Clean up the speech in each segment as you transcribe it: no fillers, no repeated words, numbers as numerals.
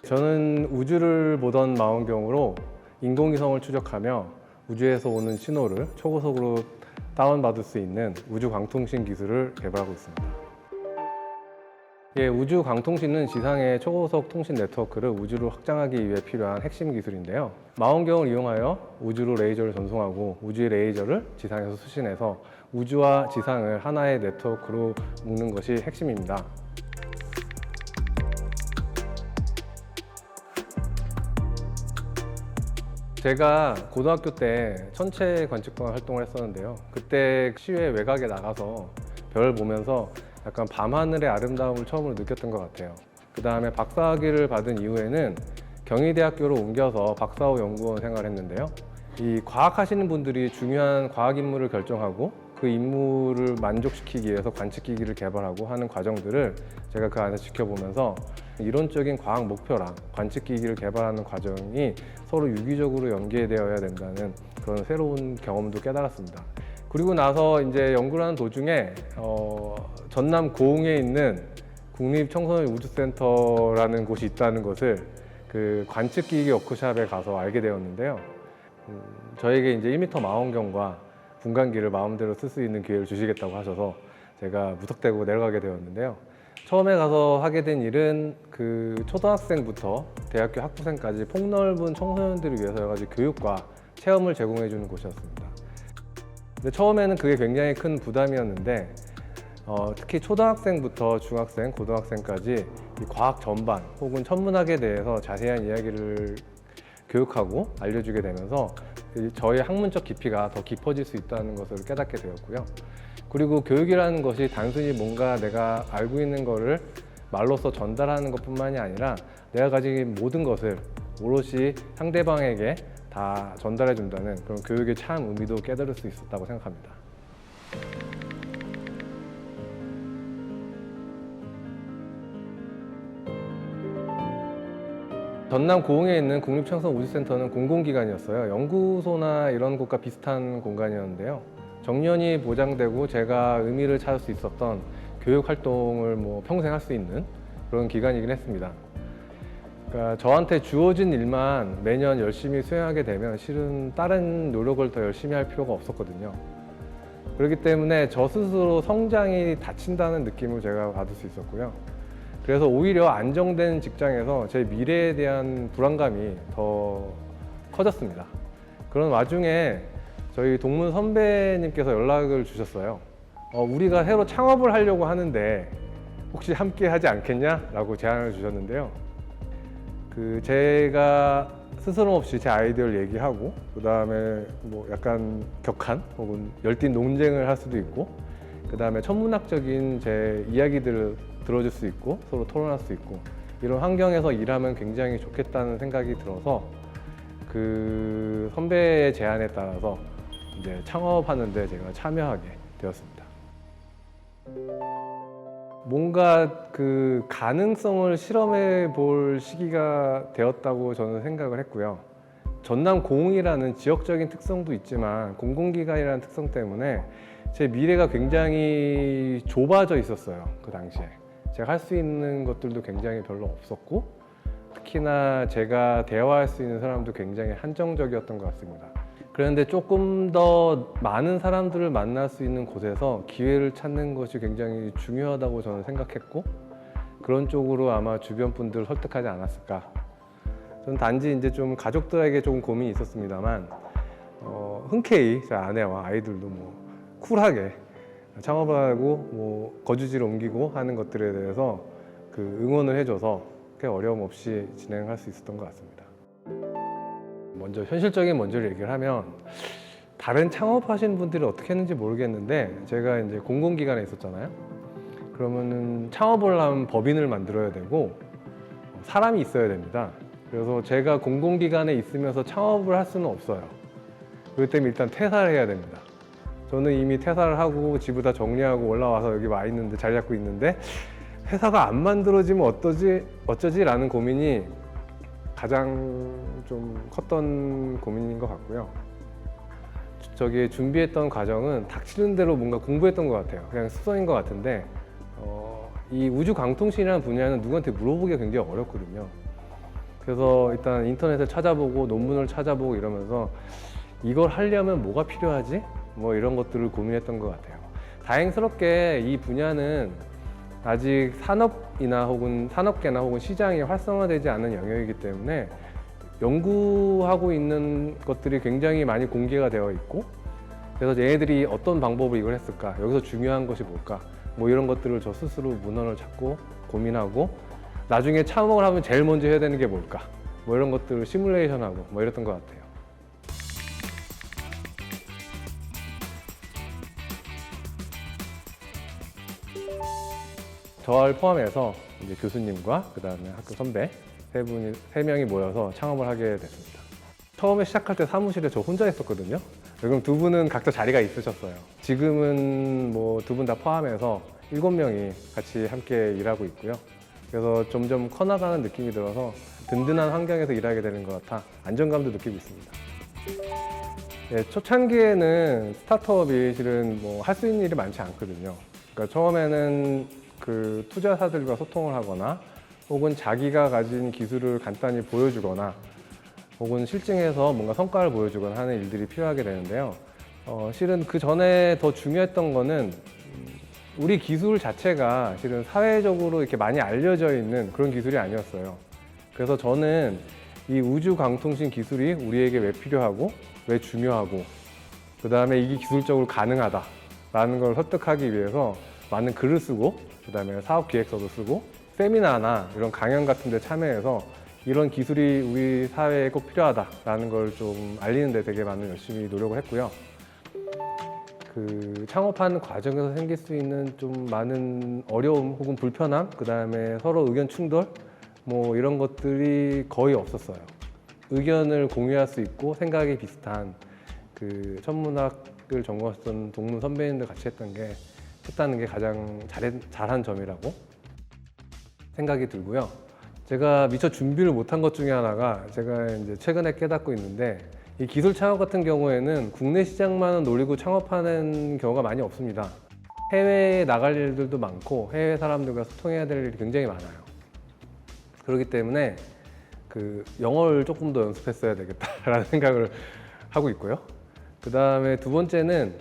저는 우주를 보던 망원경으로 인공위성을 추적하며 우주에서 오는 신호를 초고속으로 다운받을 수 있는 우주광통신 기술을 개발하고 있습니다. 우주광통신은 지상의 초고속 통신 네트워크를 우주로 확장하기 위해 필요한 핵심 기술인데요. 망원경을 이용하여 우주로 레이저를 전송하고 우주의 레이저를 지상에서 수신해서 우주와 지상을 하나의 네트워크로 묶는 것이 핵심입니다. 제가 고등학교 때 천체 관측관 활동을 했었는데요. 그때 시외 외곽에 나가서 별을 보면서 약간 밤하늘의 아름다움을 처음으로 느꼈던 것 같아요. 그 다음에 박사학위를 받은 이후에는 경희대학교로 옮겨서 박사후 연구원 생활을 했는데요. 이 과학하시는 분들이 중요한 과학 임무를 결정하고 그 임무를 만족시키기 위해서 관측기기를 개발하고 하는 과정들을 제가 그 안에서 지켜보면서 이론적인 과학 목표랑 관측기기를 개발하는 과정이 서로 유기적으로 연계되어야 된다는 그런 새로운 경험도 깨달았습니다. 그리고 나서 이제 연구를 하는 도중에 전남 고흥에 있는 국립청소년우주센터라는 곳이 있다는 것을 그 관측기기 워크숍에 가서 알게 되었는데요. 저에게 이제 1m 망원경과 분광기를 마음대로 쓸 수 있는 기회를 주시겠다고 하셔서 제가 무턱대고 내려가게 되었는데요. 처음에 가서 하게 된 일은 그 초등학생부터 대학교 학부생까지 폭넓은 청소년들을 위해서 여러 가지 교육과 체험을 제공해 주는 곳이었습니다. 근데 처음에는 그게 굉장히 큰 부담이었는데 특히 초등학생부터 중학생, 고등학생까지 이 과학 전반 혹은 천문학에 대해서 자세한 이야기를 교육하고 알려주게 되면서 저의 학문적 깊이가 더 깊어질 수 있다는 것을 깨닫게 되었고요. 그리고 교육이라는 것이 단순히 뭔가 내가 알고 있는 것을 말로써 전달하는 것뿐만이 아니라 내가 가진 모든 것을 오롯이 상대방에게 다 전달해 준다는 그런 교육의 참 의미도 깨달을 수 있었다고 생각합니다. 전남 고흥에 있는 국립청소년우주센터는 공공기관이었어요. 연구소나 이런 곳과 비슷한 공간이었는데요. 정년이 보장되고 제가 의미를 찾을 수 있었던 교육 활동을 평생 할 수 있는 그런 기관이긴 했습니다. 그러니까 저한테 주어진 일만 매년 열심히 수행하게 되면 실은 다른 노력을 더 열심히 할 필요가 없었거든요. 그렇기 때문에 저 스스로 성장이 닫힌다는 느낌을 제가 받을 수 있었고요. 그래서 오히려 안정된 직장에서 제 미래에 대한 불안감이 더 커졌습니다. 그런 와중에 저희 동문 선배님께서 연락을 주셨어요. 우리가 새로 창업을 하려고 하는데 혹시 함께 하지 않겠냐? 라고 제안을 주셨는데요. 제가 스스럼 없이 제 아이디어를 얘기하고 그 다음에 약간 격한 혹은 열띤 논쟁을 할 수도 있고 그 다음에 천문학적인 제 이야기들을 들어줄 수 있고 서로 토론할 수 있고 이런 환경에서 일하면 굉장히 좋겠다는 생각이 들어서 그 선배의 제안에 따라서 이제 창업하는 데 제가 참여하게 되었습니다. 뭔가 그 가능성을 실험해 볼 시기가 되었다고 저는 생각을 했고요. 전남 고흥이라는 지역적인 특성도 있지만 공공기관이라는 특성 때문에 제 미래가 굉장히 좁아져 있었어요. 그 당시에 제가 할 수 있는 것들도 굉장히 별로 없었고 특히나 제가 대화할 수 있는 사람도 굉장히 한정적이었던 것 같습니다. 그런데 조금 더 많은 사람들을 만날 수 있는 곳에서 기회를 찾는 것이 굉장히 중요하다고 저는 생각했고 그런 쪽으로 아마 주변 분들을 설득하지 않았을까. 저는 단지 이제 좀 가족들에게 조금 고민이 있었습니다만 흔쾌히 제 아내와 아이들도 쿨하게 창업을 하고 거주지를 옮기고 하는 것들에 대해서 그 응원을 해줘서 꽤 어려움 없이 진행할 수 있었던 것 같습니다. 먼저 현실적인 먼저를 얘기를 하면 다른 창업하시는 분들이 어떻게 했는지 모르겠는데 제가 이제 공공기관에 있었잖아요. 그러면은 창업을 하면 법인을 만들어야 되고 사람이 있어야 됩니다. 그래서 제가 공공기관에 있으면서 창업을 할 수는 없어요. 그렇기 때문에 일단 퇴사를 해야 됩니다. 저는 이미 퇴사를 하고 집을 다 정리하고 올라와서 여기 와 있는데 자리 잡고 있는데 회사가 안 만들어지면 어쩌지? 라는 고민이 가장 좀 컸던 고민인 것 같고요. 저기 준비했던 과정은 닥치는 대로 뭔가 공부했던 것 같아요. 그냥 습성인 것 같은데 이 우주광통신이라는 분야는 누구한테 물어보기가 굉장히 어렵거든요. 그래서 일단 인터넷을 찾아보고 논문을 찾아보고 이러면서 이걸 하려면 뭐가 필요하지? 뭐 이런 것들을 고민했던 것 같아요. 다행스럽게 이 분야는 아직 산업이나 혹은 산업계나 혹은 시장이 활성화되지 않은 영역이기 때문에 연구하고 있는 것들이 굉장히 많이 공개가 되어 있고, 그래서 얘네들이 어떤 방법으로 이걸 했을까, 여기서 중요한 것이 뭘까, 뭐 이런 것들을 저 스스로 문헌을 찾고 고민하고, 나중에 창업을 하면 제일 먼저 해야 되는 게 뭘까, 뭐 이런 것들을 시뮬레이션하고 뭐 이랬던 것 같아요. 저를 포함해서 이제 교수님과 그다음에 학교 선배 세 명이 모여서 창업을 하게 됐습니다. 처음에 시작할 때 사무실에 저 혼자 있었거든요. 그럼 두 분은 각자 자리가 있으셨어요. 지금은 뭐 두 분 다 포함해서 7명이 같이 함께 일하고 있고요. 그래서 점점 커나가는 느낌이 들어서 든든한 환경에서 일하게 되는 것 같아 안정감도 느끼고 있습니다. 네, 초창기에는 스타트업이 실은 뭐 할 수 있는 일이 많지 않거든요. 그러니까 처음에는 그 투자사들과 소통을 하거나 혹은 자기가 가진 기술을 간단히 보여주거나 혹은 실증해서 뭔가 성과를 보여주거나 하는 일들이 필요하게 되는데요. 실은 그 전에 더 중요했던 거는 우리 기술 자체가 실은 사회적으로 이렇게 많이 알려져 있는 그런 기술이 아니었어요. 그래서 저는 이 우주광통신 기술이 우리에게 왜 필요하고 왜 중요하고 그 다음에 이게 기술적으로 가능하다라는 걸 설득하기 위해서 많은 글을 쓰고 그 다음에 사업기획서도 쓰고 세미나나 이런 강연 같은 데 참여해서 이런 기술이 우리 사회에 꼭 필요하다라는 걸 좀 알리는 데 되게 많은 열심히 노력을 했고요. 그 창업하는 과정에서 생길 수 있는 좀 많은 어려움 혹은 불편함, 그 다음에 서로 의견 충돌 뭐 이런 것들이 거의 없었어요. 의견을 공유할 수 있고 생각이 비슷한 그 천문학을 전공했던 동문 선배님들 같이 했다는 게 가장 잘한 점이라고 생각이 들고요. 제가 미처 준비를 못한 것 중에 하나가 제가 이제 최근에 깨닫고 있는데 이 기술 창업 같은 경우에는 국내 시장만 노리고 창업하는 경우가 많이 없습니다. 해외에 나갈 일들도 많고 해외 사람들과 소통해야 될 일이 굉장히 많아요. 그렇기 때문에 그 영어를 조금 더 연습했어야 되겠다라는 생각을 하고 있고요. 그 다음에 두 번째는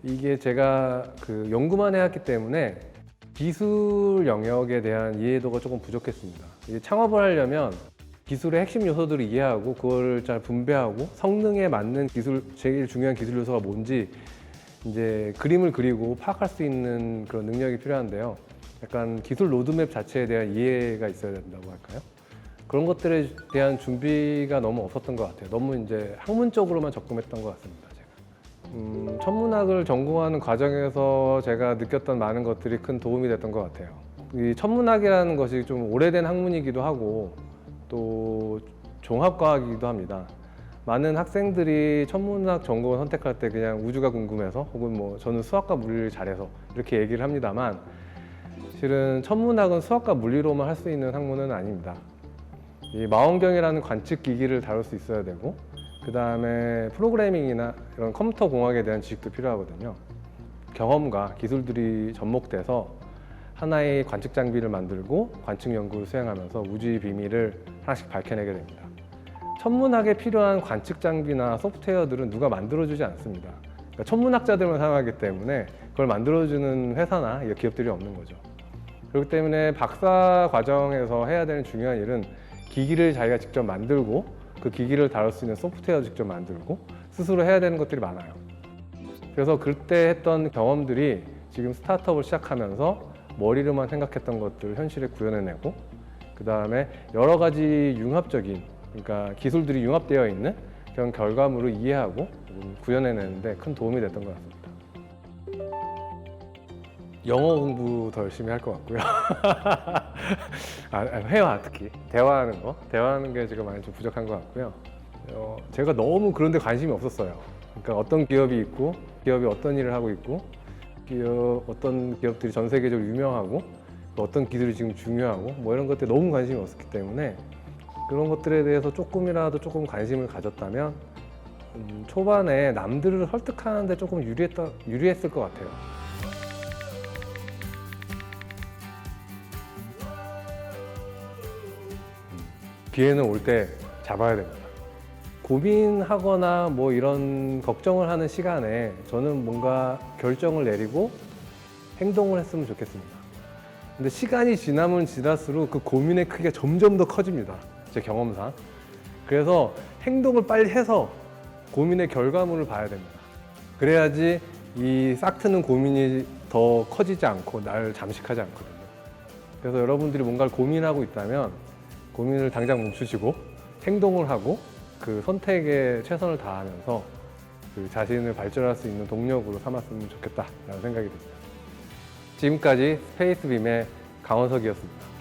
이게 제가 그 연구만 해왔기 때문에 기술 영역에 대한 이해도가 조금 부족했습니다. 이 창업을 하려면 기술의 핵심 요소들을 이해하고 그거를 잘 분배하고 성능에 맞는 제일 중요한 기술 요소가 뭔지 이제 그림을 그리고 파악할 수 있는 그런 능력이 필요한데요. 약간 기술 로드맵 자체에 대한 이해가 있어야 된다고 할까요? 그런 것들에 대한 준비가 너무 없었던 것 같아요. 너무 이제 학문적으로만 접근했던 것 같습니다. 제가 천문학을 전공하는 과정에서 제가 느꼈던 많은 것들이 큰 도움이 됐던 것 같아요. 이 천문학이라는 것이 좀 오래된 학문이기도 하고 또 종합과학이기도 합니다. 많은 학생들이 천문학 전공을 선택할 때 그냥 우주가 궁금해서 혹은 뭐 저는 수학과 물리를 잘해서 이렇게 얘기를 합니다만 실은 천문학은 수학과 물리로만 할 수 있는 학문은 아닙니다. 이 망원경이라는 관측 기기를 다룰 수 있어야 되고 그 다음에 프로그래밍이나 이런 컴퓨터 공학에 대한 지식도 필요하거든요. 경험과 기술들이 접목돼서 하나의 관측 장비를 만들고 관측 연구를 수행하면서 우주의 비밀을 하나씩 밝혀내게 됩니다. 천문학에 필요한 관측 장비나 소프트웨어들은 누가 만들어주지 않습니다. 그러니까 천문학자들만 사용하기 때문에 그걸 만들어주는 회사나 기업들이 없는 거죠. 그렇기 때문에 박사 과정에서 해야 되는 중요한 일은 기기를 자기가 직접 만들고 그 기기를 다룰 수 있는 소프트웨어도 직접 만들고 스스로 해야 되는 것들이 많아요. 그래서 그때 했던 경험들이 지금 스타트업을 시작하면서 머리로만 생각했던 것들을 현실에 구현해내고 그 다음에 여러 가지 융합적인 그러니까 기술들이 융합되어 있는 그런 결과물을 이해하고 구현해내는데 큰 도움이 됐던 것 같습니다. 영어 공부 더 열심히 할 것 같고요. 회화 특히 대화하는 게 제가 많이 좀 부족한 것 같고요. 제가 너무 그런 데 관심이 없었어요. 그러니까 어떤 기업이 있고 기업이 어떤 일을 하고 있고 어떤 기업들이 전 세계적으로 유명하고 어떤 기술이 지금 중요하고 뭐 이런 것들에 너무 관심이 없었기 때문에 그런 것들에 대해서 조금 관심을 가졌다면 초반에 남들을 설득하는 데 조금 유리했을 것 같아요. 기회는 올 때 잡아야 됩니다. 고민하거나 뭐 이런 걱정을 하는 시간에 저는 뭔가 결정을 내리고 행동을 했으면 좋겠습니다. 근데 시간이 지나면 지날수록 그 고민의 크기가 점점 더 커집니다. 제 경험상. 그래서 행동을 빨리 해서 고민의 결과물을 봐야 됩니다. 그래야지 이 싹트는 고민이 더 커지지 않고 날 잠식하지 않거든요. 그래서 여러분들이 뭔가를 고민하고 있다면 고민을 당장 멈추시고 행동을 하고 그 선택에 최선을 다하면서 그 자신을 발전할 수 있는 동력으로 삼았으면 좋겠다라는 생각이 듭니다. 지금까지 스페이스빔의 강원석이었습니다.